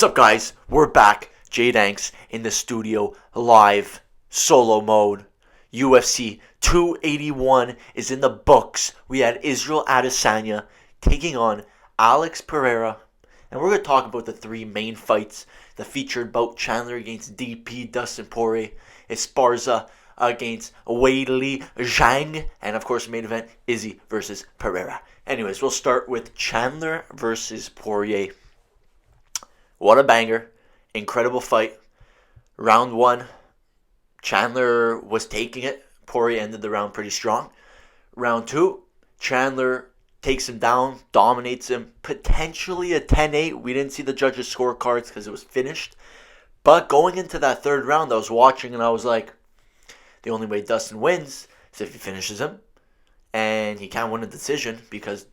up, guys? We're back. JDanks in the studio, live, solo mode. UFC 281 is in the books. We had Israel Adesanya taking on Alex Pereira. And we're going to talk about the three main fights. The featured bout Chandler against DP, Dustin Poirier. Esparza against Weili Zhang. And of course, main event, Izzy versus Pereira. Anyways, we'll start with Chandler versus Poirier. What a banger. Incredible fight. Round one, Chandler was taking it. Poirier ended the round pretty strong. Round two, Chandler takes him down, dominates him. Potentially a 10-8. We didn't see the judges' scorecards because it was finished. But going into that third round, I was watching and I was like, the only way Dustin wins is if he finishes him. And he can't win a decision because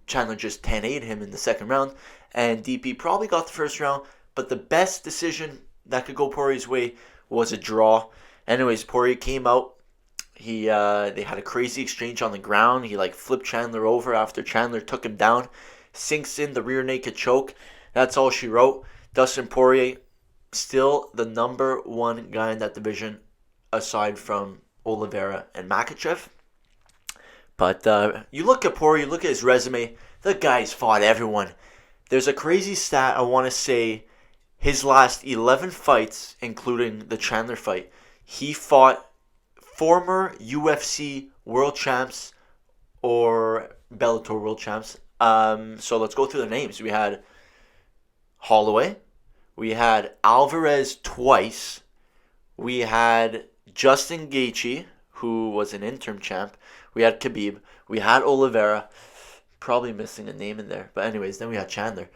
Chandler just 10-8'd him in the second round. And DP probably got the first round. But the best decision that could go Poirier's way was a draw. Anyways, Poirier came out. They had a crazy exchange on the ground. He flipped Chandler over after Chandler took him down. Sinks in the rear naked choke. That's all she wrote. Dustin Poirier, still the number one guy in that division aside from Oliveira and Makhachev. But you look at Poirier, you look at his resume. The guy's fought everyone. There's a crazy stat, I want to say, his last 11 fights, including the Chandler fight, he fought former UFC world champs or Bellator world champs. So let's go through the names. We had Holloway. We had Alvarez twice. We had Justin Gaethje, who was an interim champ. We had Khabib. We had Oliveira. Probably missing a name in there. But anyways, then we had Chandler.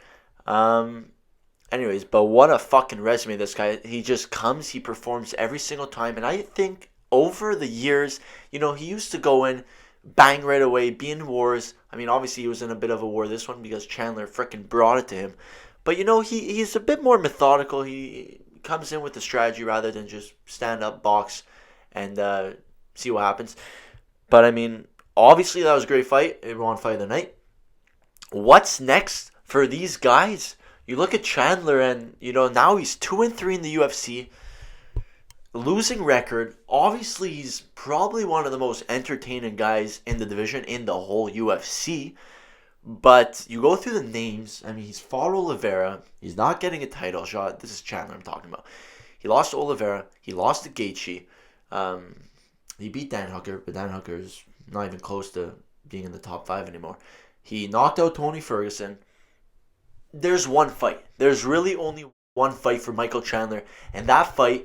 Anyways, but what a fucking resume this guy. He just comes, he performs every single time. And I think over the years, he used to go in, bang right away, be in wars. I mean, obviously he was in a bit of a war this one because Chandler freaking brought it to him. But, he's a bit more methodical. He comes in with the strategy rather than just stand up, box, and see what happens. But, I mean, obviously that was a great fight. It won fight of the night. What's next for these guys? You look at Chandler and, now he's 2-3 in the UFC. Losing record. Obviously, he's probably one of the most entertaining guys in the division in the whole UFC. But you go through the names. I mean, he's fought Oliveira. He's not getting a title shot. This is Chandler I'm talking about. He lost to Oliveira. He lost to Gaethje. He beat Dan Hooker, but Dan Hooker is not even close to being in the top 5 anymore. He knocked out Tony Ferguson. There's one fight. There's really only one fight for Michael Chandler, and that fight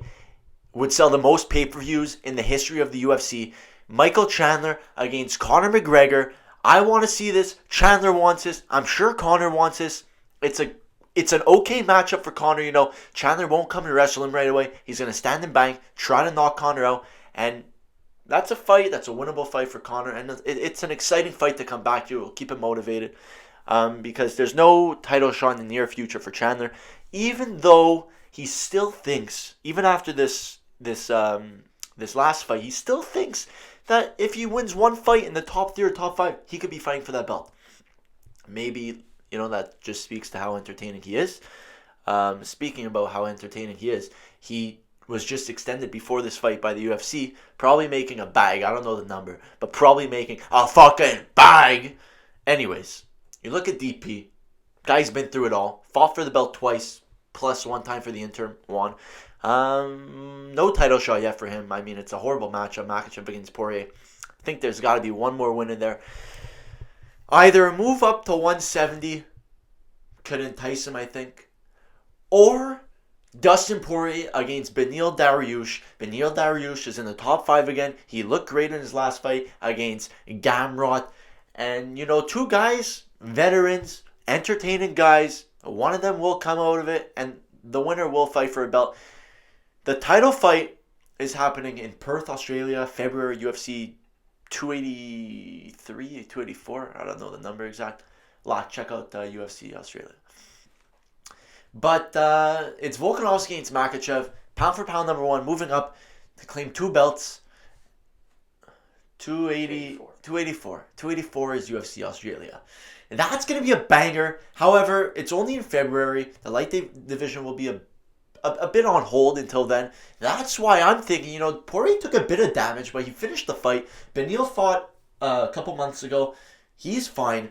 would sell the most pay-per-views in the history of the UFC. Michael Chandler against Conor McGregor. I want to see this. Chandler wants this. I'm sure Conor wants this. It's an okay matchup for Conor. Chandler won't come and wrestle him right away. He's going to stand and bang, try to knock Conor out, and that's a fight. That's a winnable fight for Conor, and it's an exciting fight to come back to. It'll keep him motivated. Because there's no title shot in the near future for Chandler, even though he still thinks, even after this last fight, he still thinks that if he wins one fight in the top 3 or top 5, he could be fighting for that belt. Maybe, that just speaks to how entertaining he is. Speaking about how entertaining he is, he was just extended before this fight by the UFC, probably making a bag. I don't know the number, but probably making a fucking bag. Anyways. You look at DP. Guy's been through it all. Fought for the belt twice, plus one time for the interim. Won. No title shot yet for him. I mean, it's a horrible matchup. Makhachev against Poirier. I think there's got to be one more win in there. Either a move up to 170 could entice him, I think. Or Dustin Poirier against Beneil Dariush. Beneil Dariush is in the top 5 again. He looked great in his last fight against Gamrot. And, two guys, veterans, entertaining guys. One of them will come out of it, and the winner will fight for a belt. The title fight is happening in Perth, Australia, February, UFC 283, 284. I don't know the number exact. Check out UFC Australia. But it's Volkanovski against Makhachev. Pound for pound number 1, moving up to claim 2 belts. 284 is UFC Australia. That's going to be a banger. However, it's only in February. The light division will be a bit on hold until then. That's why I'm thinking, Poirier took a bit of damage, but he finished the fight. Beneil fought a couple months ago. He's fine.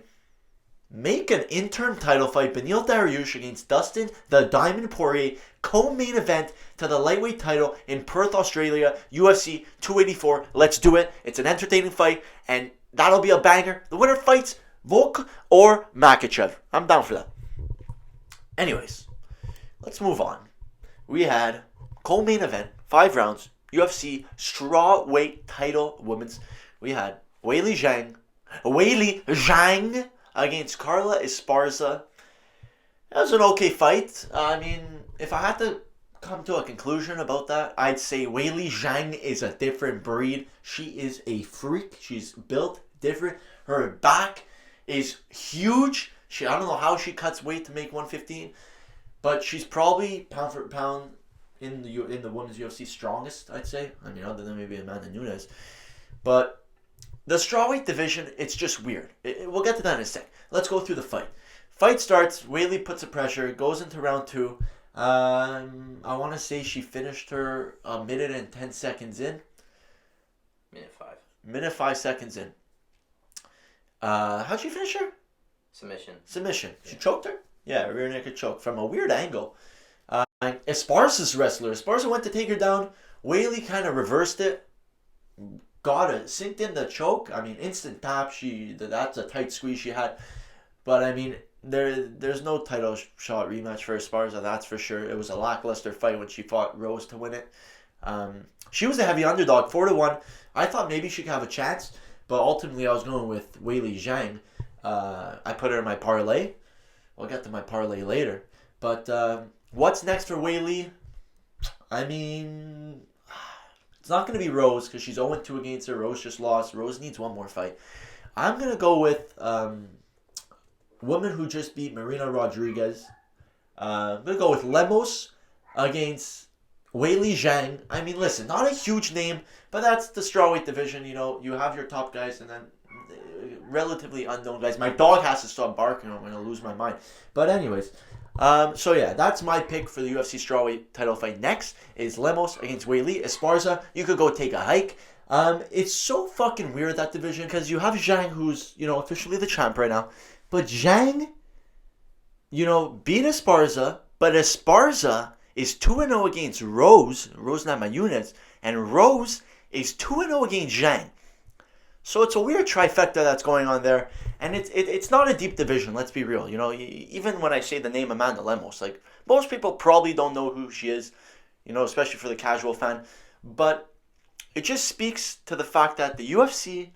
Make an interim title fight, Beneil Dariush against Dustin the Diamond Poirier, co-main event to the lightweight title in Perth, Australia, UFC 284. Let's do it. It's an entertaining fight, and that'll be a banger. The winner fights Volk or Makhachev. I'm down for that. Anyways, let's move on. We had co-main event, 5 rounds, UFC strawweight title women's. We had Weili Zhang against Carla Esparza. That was an okay fight. I mean, if I had to come to a conclusion about that, I'd say Weili Zhang is a different breed. She is a freak. She's built different. Her back is huge. I don't know how she cuts weight to make 115, but she's probably pound for pound in the women's UFC strongest, I'd say. I mean, other than maybe Amanda Nunes. But the strawweight division, it's just weird. We'll get to that in a sec. Let's go through the fight. Fight starts. Weili puts the pressure. Goes into round 2. I want to say she finished her a minute and 10 seconds in. Minute 5. Minute 5 seconds in. How'd she finish her? Submission. She choked her? Yeah, rear naked choke from a weird angle. Esparza's wrestler. Esparza went to take her down. Weili kind of reversed it. Got it. Synced in the choke. I mean, instant tap. That's a tight squeeze she had. But, I mean, there's no title shot rematch for Esparza, that's for sure. It was a lackluster fight when she fought Rose to win it. She was a heavy underdog, 4-1. I thought maybe she could have a chance, but ultimately I was going with Weili Zhang. I put her in my parlay. We'll get to my parlay later. But what's next for Weili? I mean, it's not going to be Rose because she's 0-2 against her. Rose just lost. Rose needs one more fight. I'm going to go with woman who just beat Marina Rodriguez. I'm going to go with Lemos against Weili Zhang. I mean, listen, not a huge name, but that's the strawweight division. You have your top guys and then relatively unknown guys. My dog has to stop barking or I'm going to lose my mind. But anyways, so yeah, that's my pick for the UFC strawweight title fight. Next is Lemos against Weili. Esparza, you could go take a hike. It's so fucking weird, that division, because you have Zhang, who's, officially the champ right now. But Zhang, beat Esparza, but Esparza is 2-0 against Rose Namajunas, and Rose is 2-0 against Zhang. So it's a weird trifecta that's going on there, and it's not a deep division, let's be real. Even when I say the name Amanda Lemos, like, most people probably don't know who she is, especially for the casual fan, but it just speaks to the fact that the UFC,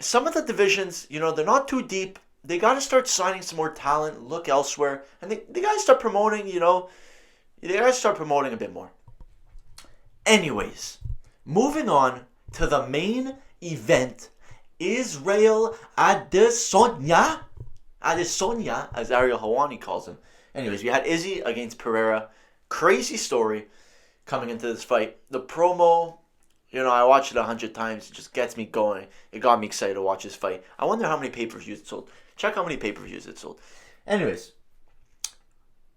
some of the divisions, they're not too deep. They got to start signing some more talent, look elsewhere, and they got to start promoting, they got to start promoting a bit more. Anyways, moving on to the main event, Israel Adesanya, as Ariel Helwani calls him. Anyways, we had Izzy against Pereira. Crazy story coming into this fight. The promo, I watched it 100 times. It just gets me going. It got me excited to watch this fight. I wonder how many pay-per-views it sold. Check how many pay-per-views it sold. Anyways,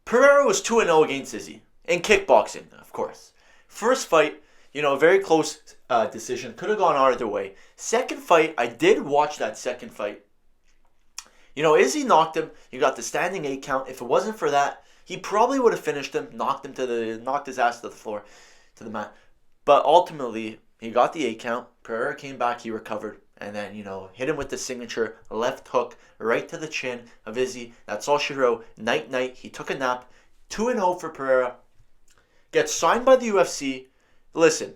Pereira was 2-0 against Izzy. In kickboxing, of course. First fight, very close decision. Could have gone either way. Second fight, I did watch that second fight. Izzy knocked him. You got the standing 8 count. If it wasn't for that, he probably would have finished him, knocked his ass to the floor, to the mat. But ultimately, he got the 8 count. Pereira came back, he recovered. And then, hit him with the signature left hook right to the chin of Izzy. That's all she wrote. Night. He took a nap. 2-0 for Pereira. Gets signed by the UFC. Listen,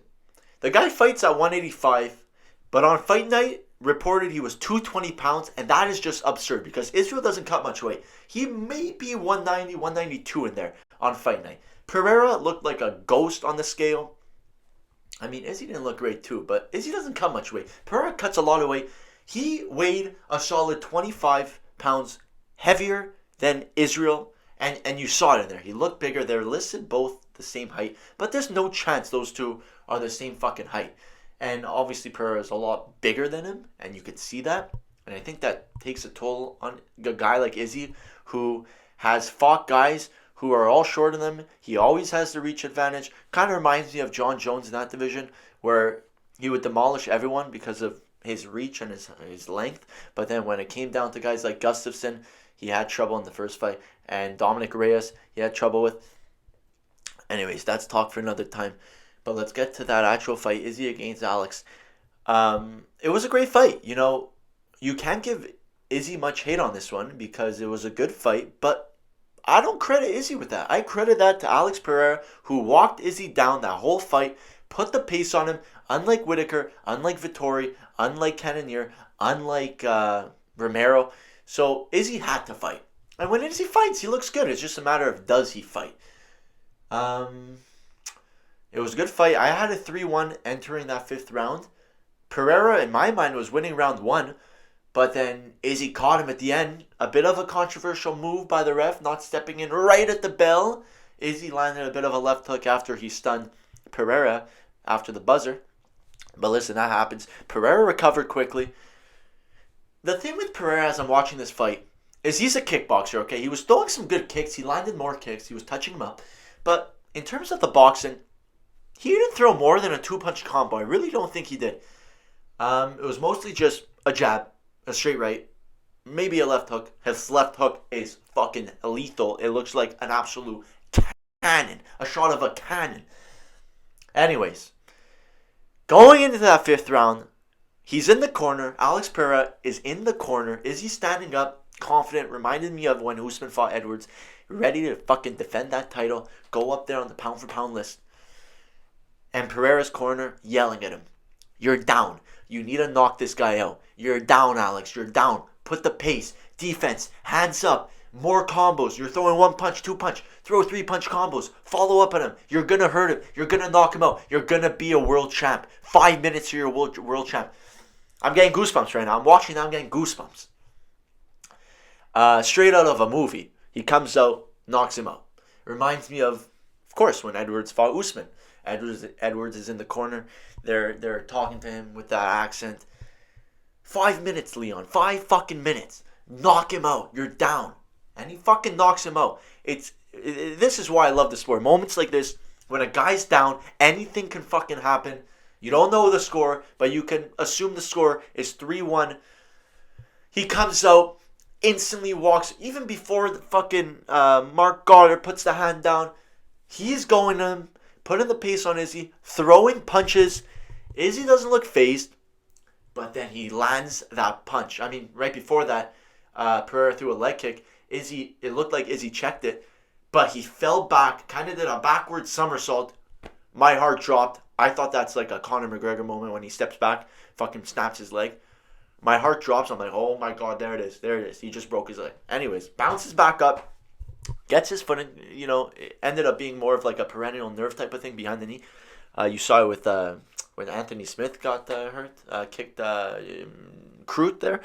the guy fights at 185, but on fight night, reported he was 220 pounds, and that is just absurd because Israel doesn't cut much weight. He may be 190, 192 in there on fight night. Pereira looked like a ghost on the scale. I mean, Izzy didn't look great too, but Izzy doesn't cut much weight. Pereira cuts a lot of weight. He weighed a solid 25 pounds heavier than Israel, and you saw it in there. He looked bigger. They're listed both the same height, but there's no chance those two are the same fucking height. And obviously Pereira is a lot bigger than him, and you could see that. And I think that takes a toll on a guy like Izzy, who has fought guys who are all shorter than him. He always has the reach advantage. Kind of reminds me of John Jones in that division, where he would demolish everyone because of his reach and his length. But then when it came down to guys like Gustafsson, he had trouble in the first fight. And Dominic Reyes, he had trouble with. Anyways, that's talk for another time. But let's get to that actual fight, Izzy against Alex. It was a great fight. You can't give Izzy much hate on this one because it was a good fight, but I don't credit Izzy with that. I credit that to Alex Pereira, who walked Izzy down that whole fight, put the pace on him, unlike Whitaker, unlike Vittori, unlike Cannonier, unlike Romero. So Izzy had to fight. And when Izzy fights, he looks good. It's just a matter of does he fight. It was a good fight. I had a 3-1 entering that 5th round. Pereira, in my mind, was winning round 1. But then Izzy caught him at the end. A bit of a controversial move by the ref, not stepping in right at the bell. Izzy landed a bit of a left hook after he stunned Pereira after the buzzer. But listen, that happens. Pereira recovered quickly. The thing with Pereira as I'm watching this fight is he's a kickboxer, okay? He was throwing some good kicks. He landed more kicks. He was touching him up. But in terms of the boxing, he didn't throw more than a 2-punch combo. I really don't think he did. It was mostly just a jab, a straight right, maybe a left hook. His left hook is fucking lethal. It looks like an absolute cannon. A shot of a cannon. Anyways, going into that 5th round, he's in the corner. Alex Pereira is in the corner. Is he standing up, confident? Reminded me of when Usman fought Edwards. Ready to fucking defend that title. Go up there on the pound for pound list. And Pereira's corner yelling at him. You're down. You need to knock this guy out. You're down, Alex. You're down. Put the pace. Defense. Hands up. More combos. You're throwing 1 punch, 2 punch. Throw 3-punch combos. Follow up on him. You're going to hurt him. You're going to knock him out. You're going to be a world champ. 5 minutes to your world champ. I'm getting goosebumps right now. I'm watching now. I'm getting goosebumps. Straight out of a movie. He comes out, knocks him out. Reminds me of course, when Edwards fought Usman. Edwards is in the corner. They're talking to him with that accent. 5 minutes, Leon. 5 fucking minutes. Knock him out. You're down. And he fucking knocks him out. This is why I love the sport. Moments like this, when a guy's down, anything can fucking happen. You don't know the score, but you can assume the score is 3-1. He comes out, instantly walks, even before the fucking Mark Goddard puts the hand down. He's going to him, putting the pace on Izzy, throwing punches. Izzy doesn't look phased, but then he lands that punch. I mean, right before that, Pereira threw a leg kick. It looked like Izzy checked it, but he fell back, kind of did a backward somersault. My heart dropped. I thought that's like a Conor McGregor moment when he steps back, fucking snaps his leg. My heart drops. I'm like, oh my God, there it is. There it is. He just broke his leg. Anyways, bounces back up, gets his foot in, it ended up being more of like a perennial nerve type of thing behind the knee. You saw it with when Anthony Smith got hurt, kicked Crute there.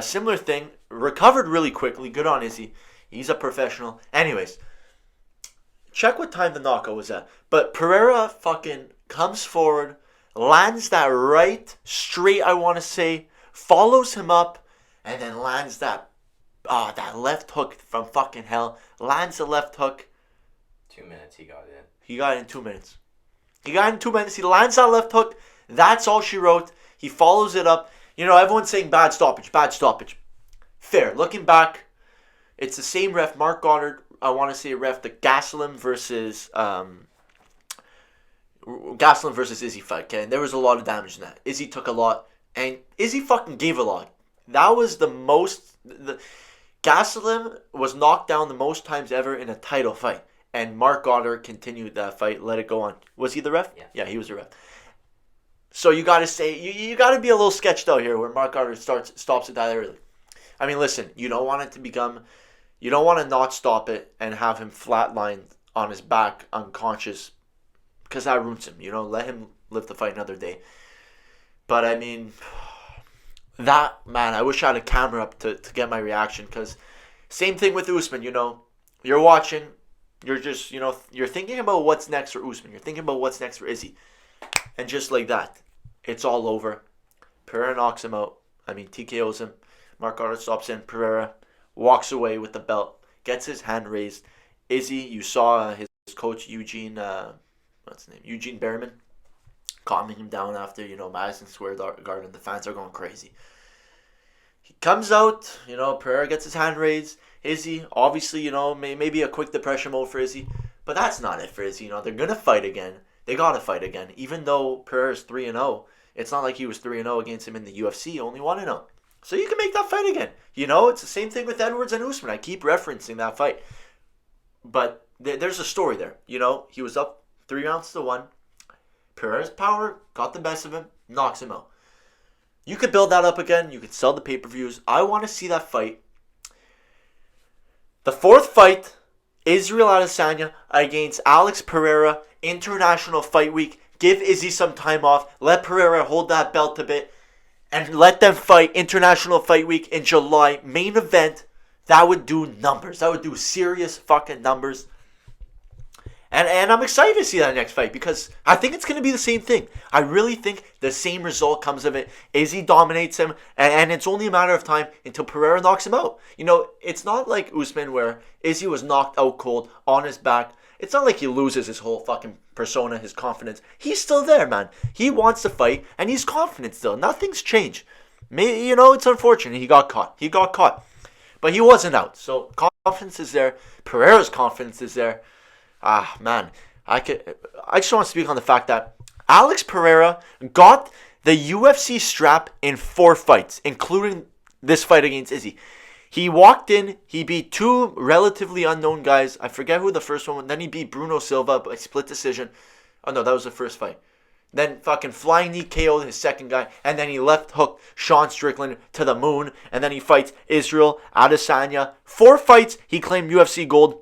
Similar thing, recovered really quickly. Good on Izzy. He's a professional. Anyways, check what time the knockout was at. But Pereira fucking comes forward, lands that right straight, I want to say, follows him up, and then lands that left hook from fucking hell. Lands the left hook. 2 minutes he got in. He got it in 2 minutes. He lands that left hook. That's all she wrote. He follows it up. Everyone's saying bad stoppage. Fair. Looking back, it's the same ref, Mark Goddard. I want to say ref the Gastelum versus Izzy fight. Okay, and there was a lot of damage in that. Izzy took a lot, and Izzy fucking gave a lot. That was the most. Gastelum was knocked down the most times ever in a title fight, and Mark Goddard continued that fight, let it go on. Was he the ref? Yeah, he was the ref. So you got to say you got to be a little sketched out here where Mark Goddard stops it that early. I mean, listen, you don't want to not stop it and have him flatlined on his back, unconscious, because that ruins him. Let him live the fight another day. But I mean, I wish I had a camera up to get my reaction, because same thing with Usman. You're watching, you're just you're thinking about what's next for Usman. You're thinking about what's next for Izzy, and just like that, it's all over. Pereira knocks him out. TKOs him. Mark Carter stops in. Pereira walks away with the belt, gets his hand raised. Izzy, you saw his coach Eugene, what's his name? Eugene Behrman, calming him down after, Madison Square Garden. The fans are going crazy. He comes out, Pereira gets his hand raised. Izzy, obviously, maybe a quick depression mode for Izzy. But that's not it for Izzy. They're going to fight again. They got to fight again. Even though Pereira's 3-0, it's not like he was 3-0 against him in the UFC, only 1-0. So you can make that fight again. It's the same thing with Edwards and Usman. I keep referencing that fight. But there's a story there. He was up 3-1. Pereira's power got the best of him, knocks him out. You could build that up again. You could sell the pay-per-views. I want to see that fight. The fourth fight, Israel Adesanya against Alex Pereira, International Fight Week. Give Izzy some time off. Let Pereira hold that belt a bit. And let them fight International Fight Week in July. Main event. That would do numbers. That would do serious fucking numbers. And I'm excited to see that next fight because I think it's going to be the same thing. I really think the same result comes of it. Izzy dominates him, and it's only a matter of time until Pereira knocks him out. It's not like Usman where Izzy was knocked out cold on his back. It's not like he loses his whole fucking persona, his confidence. He's still there, man. He wants to fight, and he's confident still. Nothing's changed. It's unfortunate he got caught. But he wasn't out. So confidence is there. Pereira's confidence is there. Man. I just want to speak on the fact that Alex Pereira got the UFC strap in 4 fights, including this fight against Izzy. He walked in, he beat 2 relatively unknown guys. I forget who the first one was. Then he beat Bruno Silva by split decision. Oh no, that was the first fight. Then fucking flying knee KO'd his second guy. And then he left hook Sean Strickland to the moon. And then he fights Israel Adesanya. 4 fights, he claimed UFC gold.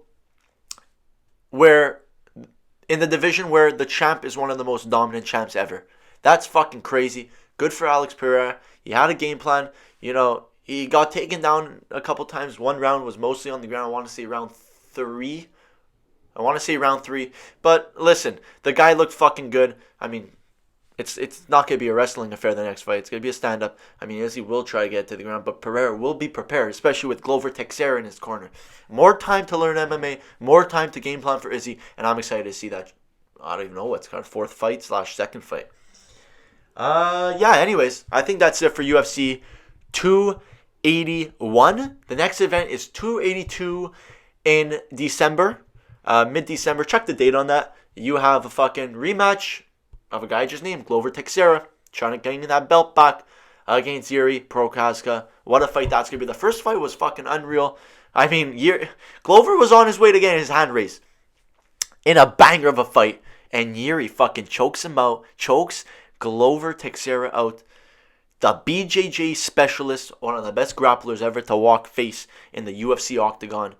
Where, in the division where the champ is one of the most dominant champs ever. That's fucking crazy. Good for Alex Pereira. He had a game plan. He got taken down a couple times. One round was mostly on the ground. I want to say round 3. But listen, the guy looked fucking good. It's not going to be a wrestling affair the next fight. It's going to be a stand-up. Izzy will try to get to the ground, but Pereira will be prepared, especially with Glover Teixeira in his corner. More time to learn MMA, more time to game plan for Izzy, and I'm excited to see that. I don't even know what's called 4th fight / 2nd fight. Anyways, I think that's it for UFC 281. The next event is 282 in December, mid-December. Check the date on that. You have a fucking rematch of a guy just named Glover Teixeira, trying to gain that belt back against Yuri Prochazka. What a fight that's going to be. The first fight was fucking unreal. Glover was on his way to getting his hand raised in a banger of a fight, and Yuri fucking chokes Glover Teixeira out. The BJJ specialist, one of the best grapplers ever to walk face in the UFC octagon.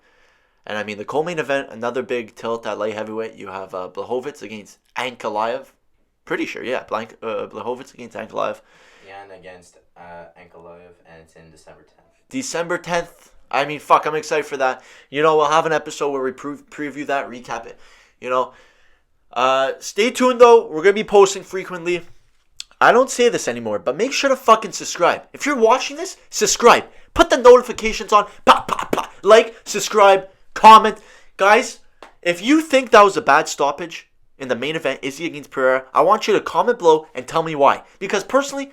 And the co-main event, another big tilt at light heavyweight. You have Blachowicz against Ankalaev. Pretty sure, yeah. Blachowicz against Ankalaev. Yeah, and against Ankalaev, and it's in December 10th. December 10th. I'm excited for that. We'll have an episode where we preview that, recap it. Stay tuned, though. We're going to be posting frequently. I don't say this anymore, but make sure to fucking subscribe. If you're watching this, subscribe. Put the notifications on. Like, subscribe, comment. Guys, if you think that was a bad stoppage in the main event, Izzy against Pereira, I want you to comment below and tell me why. Because personally,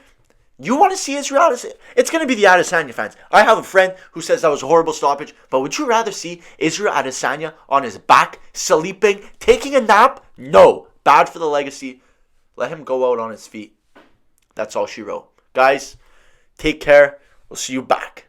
you want to see Israel Adesanya? It's going to be the Adesanya fans. I have a friend who says that was a horrible stoppage, but would you rather see Israel Adesanya on his back, sleeping, taking a nap? No. Bad for the legacy. Let him go out on his feet. That's all she wrote. Guys, take care. We'll see you back.